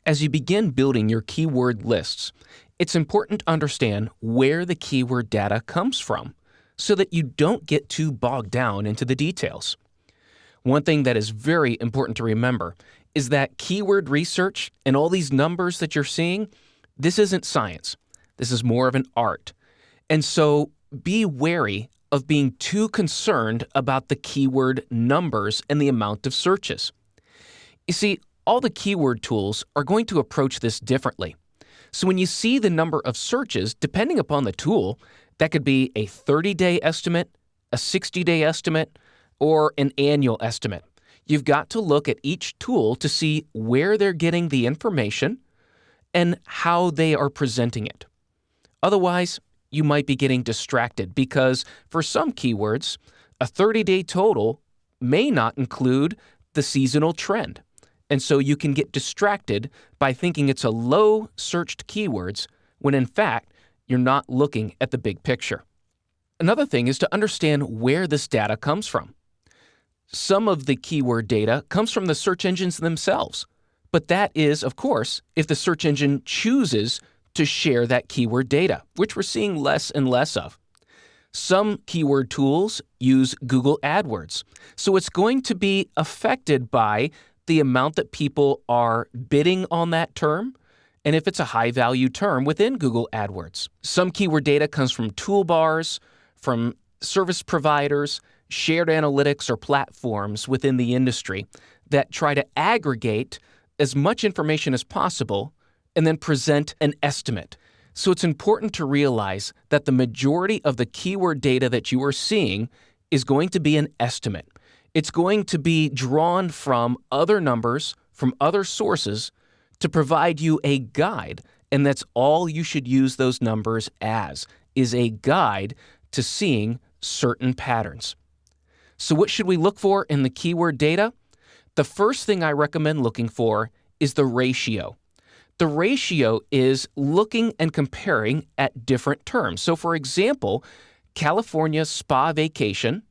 As you begin building your keyword lists, it's important to understand where the keyword data comes from so that you don't get too bogged down into the details. One thing that is very important to remember is that keyword research and all these numbers that you're seeing, this isn't science. This is more of an art. And so be wary of being too concerned about the keyword numbers and the amount of searches. You see, all the keyword tools are going to approach this differently. So when you see the number of searches, depending upon the tool, that could be a 30-day estimate, a 60-day estimate, or an annual estimate. You've got to look at each tool to see where they're getting the information and how they are presenting it. Otherwise, you might be getting distracted because for some keywords, a 30-day total may not include the seasonal trend. And so you can get distracted by thinking it's a low searched keywords when in fact, you're not looking at the big picture. Another thing is to understand where this data comes from. Some of the keyword data comes from the search engines themselves, but that is, of course, if the search engine chooses to share that keyword data, which we're seeing less and less of. Some keyword tools use Google AdWords, so it's going to be affected by the amount that people are bidding on that term, and if it's a high-value term within Google AdWords. Some keyword data comes from toolbars, from service providers, shared analytics or platforms within the industry that try to aggregate as much information as possible and then present an estimate. So it's important to realize that the majority of the keyword data that you are seeing is going to be an estimate. It's going to be drawn from other numbers, from other sources, to provide you a guide, and that's all you should use those numbers as, is a guide to seeing certain patterns. So what should we look for in the keyword data? The first thing I recommend looking for is the ratio. The ratio is looking and comparing at different terms. So for example, California spa vacation,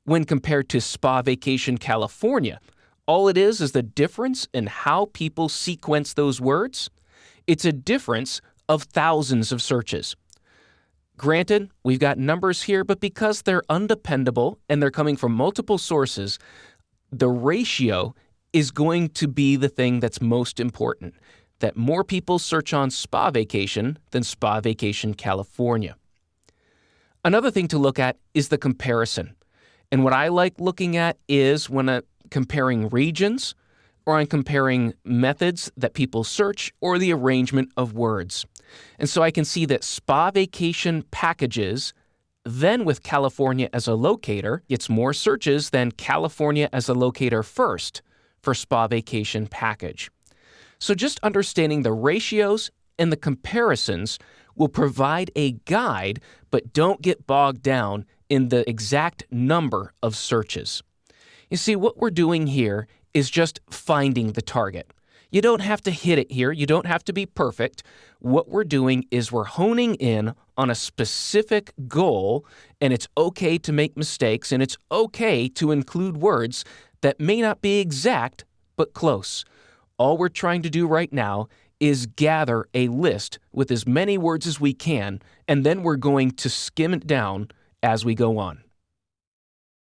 when compared to spa vacation California, all it is the difference in how people sequence those words. It's a difference of thousands of searches. Granted, we've got numbers here, but because they're undependable and they're coming from multiple sources, the ratio is going to be the thing that's most important, that more people search on spa vacation than spa vacation California. Another thing to look at is the comparison. And what I like looking at is when I'm comparing regions, or I'm comparing methods that people search, or the arrangement of words. And so I can see that spa vacation packages, then with California as a locator, gets more searches than California as a locator first for spa vacation package. So just understanding the ratios and the comparisons will provide a guide, but don't get bogged down in the exact number of searches. You see, what we're doing here is just finding the target. You don't have to hit it here. You don't have to be perfect. What we're doing is we're honing in on a specific goal, and it's okay to make mistakes, and it's okay to include words that may not be exact, but close. All we're trying to do right now is gather a list with as many words as we can, and then we're going to skim it down as we go on.